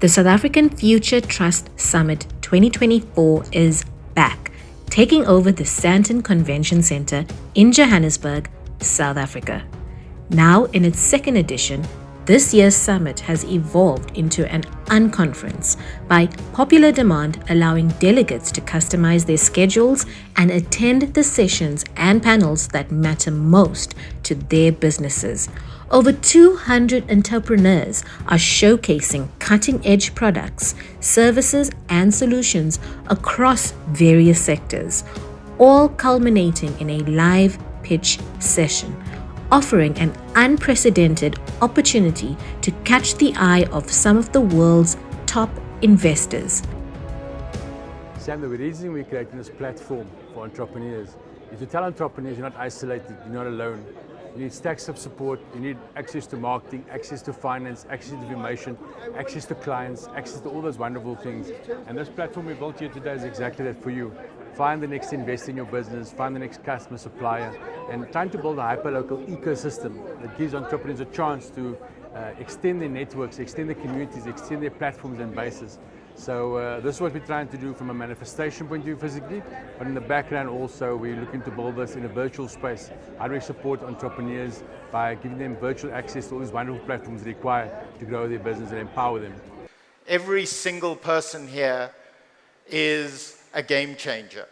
The South African Future Trust Summit 2024 is back, taking over the Sandton Convention Centre in Johannesburg, South Africa. Now in its second edition, this year's summit has evolved into an unconference by popular demand, allowing delegates to customize their schedules and attend the sessions and panels that matter most to their businesses. Over 200 entrepreneurs are showcasing cutting-edge products, services, and solutions across various sectors, all culminating in a live pitch session, offering an unprecedented opportunity to catch the eye of some of the world's top investors. Sam, the reason we're creating this platform for entrepreneurs is to tell entrepreneurs you're not isolated, you're not alone. You need stacks of support, you need access to marketing, access to finance, access to information, access to clients, access to all those wonderful things. And this platform we built here today is exactly that for you. Find the next investor in your business, find the next customer supplier, and trying to build a hyper-local ecosystem that gives entrepreneurs a chance to extend their networks, extend their communities, extend their platforms and bases. So this is what we're trying to do from a manifestation point of view physically, but in the background also we're looking to build this in a virtual space. How do we support entrepreneurs by giving them virtual access to all these wonderful platforms required to grow their business and empower them? Every single person here is a game changer.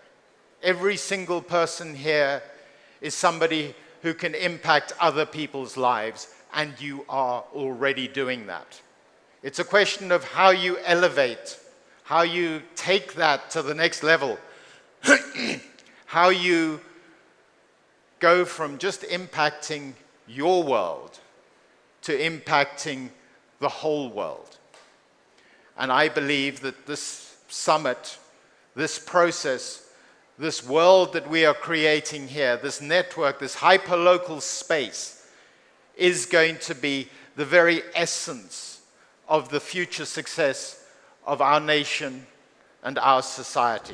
Every single person here is somebody who can impact other people's lives, and you are already doing that. It's a question of how you elevate, how you take that to the next level, how you go from just impacting your world to impacting the whole world. And I believe that this summit, this process, this world that we are creating here, this network, this hyper-local space, is going to be the very essence of the future success of our nation and our society.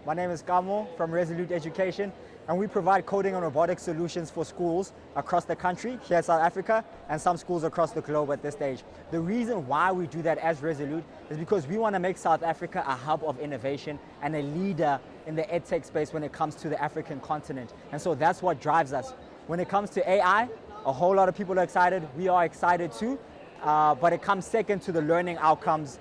My name is Kamo from Resolute Education, and we provide coding and robotics solutions for schools across the country, here in South Africa, and some schools across the globe at this stage. The reason why we do that as Resolute is because we want to make South Africa a hub of innovation and a leader in the edtech space when it comes to the African continent. And so that's what drives us. When it comes to AI, a whole lot of people are excited. We are excited too, but it comes second to the learning outcomes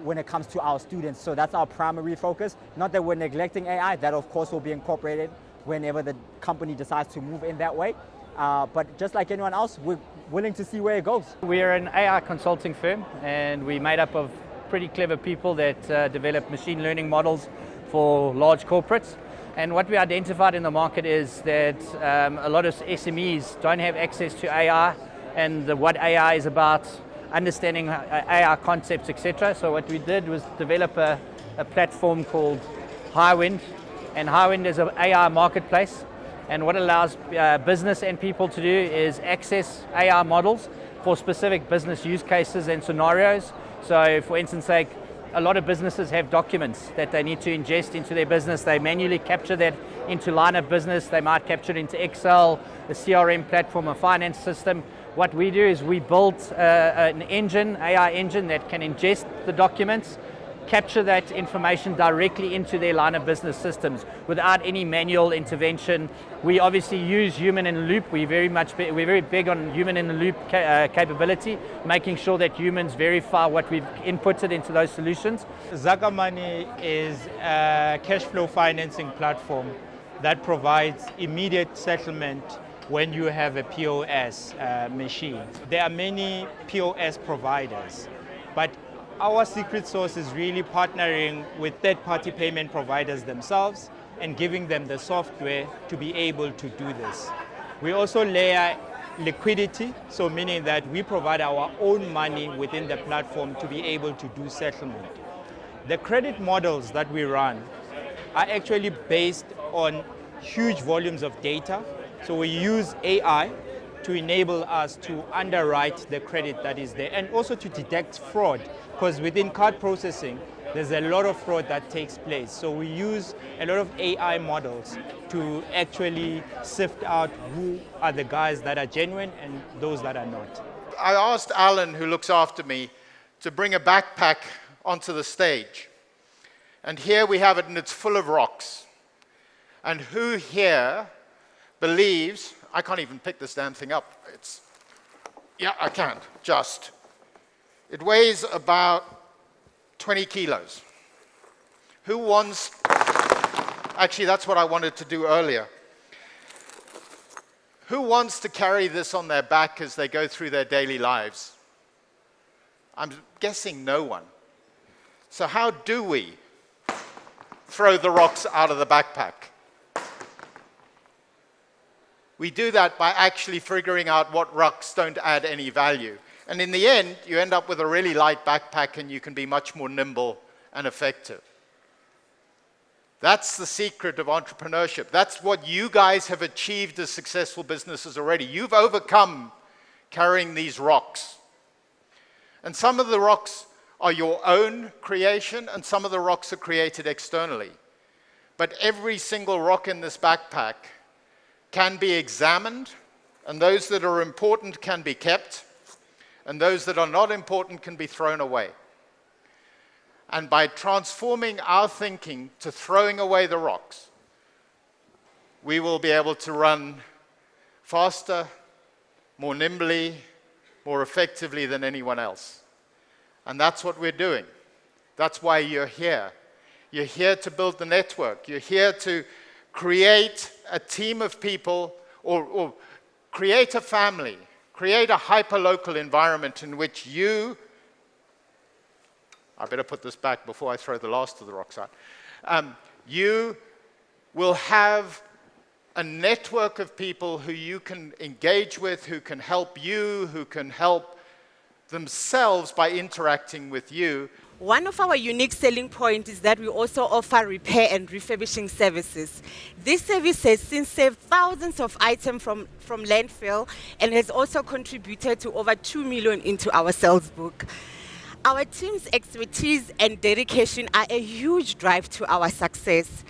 when it comes to our students. So that's our primary focus. Not that we're neglecting AI, that of course will be incorporated whenever the company decides to move in that way. But just like anyone else, we're willing to see where it goes. We're an AI consulting firm, and we're made up of pretty clever people that develop machine learning models for large corporates. And what we identified in the market is that a lot of SMEs don't have access to AI and what AI is about, understanding AI concepts, etc. So what we did was develop a platform called Highwind, and Highwind is an AI marketplace. And what allows business and people to do is access AI models for specific business use cases and scenarios. So for instance, like, a lot of businesses have documents that they need to ingest into their business. They manually capture that into line of business. They might capture it into Excel, a CRM platform, a finance system. What we do is we build an engine, AI engine, that can ingest the documents, capture that information directly into their line of business systems without any manual intervention. We obviously use human in the loop. We're very big on human in the loop capability, making sure that humans verify what we've inputted into those solutions. Zaka Money is a cash flow financing platform that provides immediate settlement when you have a POS machine. There are many POS providers, but our secret sauce is really partnering with third-party payment providers themselves and giving them the software to be able to do this. We also layer liquidity, so meaning that we provide our own money within the platform to be able to do settlement. The credit models that we run are actually based on huge volumes of data, so we use AI to enable us to underwrite the credit that is there and also to detect fraud, because within card processing, there's a lot of fraud that takes place. So we use a lot of AI models to actually sift out who are the guys that are genuine and those that are not. I asked Alan, who looks after me, to bring a backpack onto the stage. And here we have it, and it's full of rocks. And who here believes, I can't even pick this damn thing up. Yeah, I can, just. It weighs about 20 kilos. Who wants, actually that's what I wanted to do earlier. Who wants to carry this on their back as they go through their daily lives? I'm guessing no one. So how do we throw the rocks out of the backpack? We do that by actually figuring out what rocks don't add any value. And in the end, you end up with a really light backpack and you can be much more nimble and effective. That's the secret of entrepreneurship. That's what you guys have achieved as successful businesses already. You've overcome carrying these rocks. And some of the rocks are your own creation, and some of the rocks are created externally. But every single rock in this backpack can be examined, and those that are important can be kept, and those that are not important can be thrown away. And by transforming our thinking to throwing away the rocks, we will be able to run faster, more nimbly, more effectively than anyone else. And that's what we're doing. That's why you're here. You're here to build the network. You're here to create a team of people, or create a family, create a hyper-local environment in which you, I better put this back before I throw the last of the rocks out. You will have a network of people who you can engage with, who can help you, who can help themselves by interacting with you. One of our unique selling points is that we also offer repair and refurbishing services. This service has since saved thousands of items from landfill and has also contributed to over 2 million into our sales book. Our team's expertise and dedication are a huge drive to our success.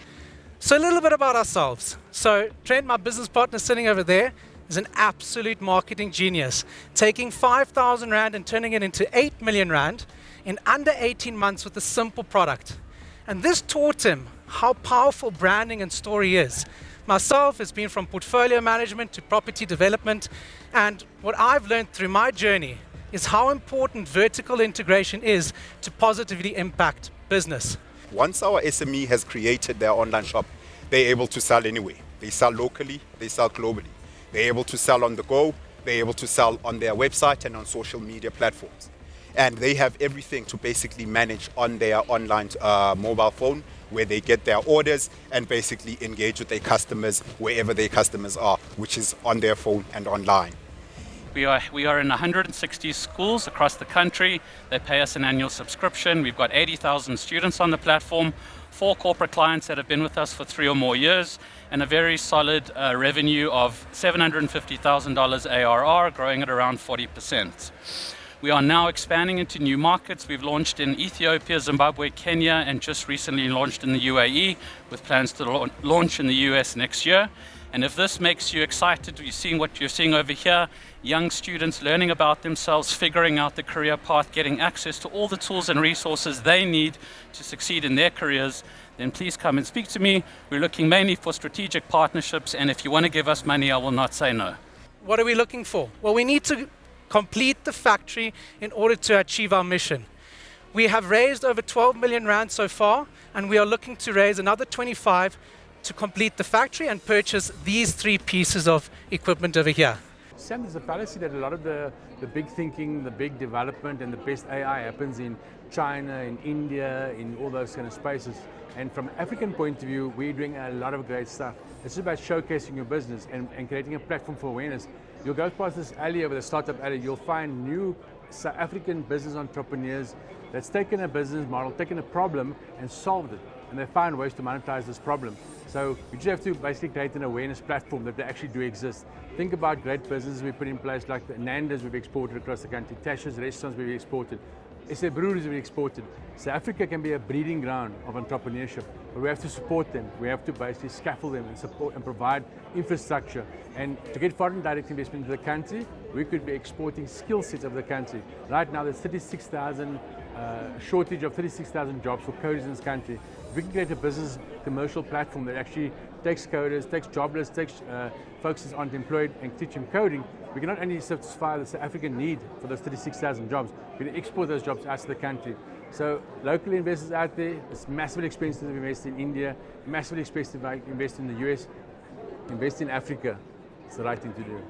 So a little bit about ourselves. So Trent, my business partner sitting over there, is an absolute marketing genius, taking 5,000 Rand and turning it into 8 million Rand in under 18 months with a simple product. And this taught him how powerful branding and story is. Myself has been from portfolio management to property development, and what I've learned through my journey is how important vertical integration is to positively impact business. Once our SME has created their online shop, they're able to sell anywhere. They sell locally, they sell globally. They're able to sell on the go, they're able to sell on their website and on social media platforms. And they have everything to basically manage on their online mobile phone, where they get their orders and basically engage with their customers wherever their customers are, which is on their phone and online. We are in 160 schools across the country. They pay us an annual subscription. We've got 80,000 students on the platform, 4 corporate clients that have been with us for 3 or more years, and a very solid revenue of $750,000 ARR, growing at around 40%. We are now expanding into new markets. We've launched in Ethiopia, Zimbabwe, Kenya, and just recently launched in the UAE, with plans to launch in the US next year. And if this makes you excited, you're seeing what you're seeing over here, young students learning about themselves, figuring out the career path, getting access to all the tools and resources they need to succeed in their careers, then please come and speak to me. We're looking mainly for strategic partnerships, and if you want to give us money, I will not say no. What are we looking for? Well, we need to complete the factory in order to achieve our mission. We have raised over 12 million Rand so far, and we are looking to raise another 25 to complete the factory and purchase these 3 pieces of equipment over here. Sam, there's a fallacy that a lot of the big thinking, the big development, and the best AI happens in China, in India, in all those kind of spaces. And from an African point of view, we're doing a lot of great stuff. It's about showcasing your business and creating a platform for awareness. You'll go past this alley over the startup alley, you'll find new South African business entrepreneurs that's taken a business model, taken a problem and solved it. And they find ways to monetize this problem. So you just have to basically create an awareness platform that they actually do exist. Think about great businesses we put in place, like the Nanda's we've exported across the country, Tasha's restaurants we've exported. SA breweries will be exported. South Africa can be a breeding ground of entrepreneurship, but we have to support them. We have to basically scaffold them and support and provide infrastructure. And to get foreign direct investment into the country, we could be exporting skill sets of the country. Right now, there's 36,000 shortage of 36,000 jobs for coders in this country. If we can create a business commercial platform that actually takes coders, takes jobless, takes folks who aren't employed and teach them coding, we can not only satisfy the South African need for those 36,000 jobs, we can export those jobs out to the country. So local investors out there, it's massively expensive to invest in India, massively expensive to invest in the US, invest in Africa. It's the right thing to do.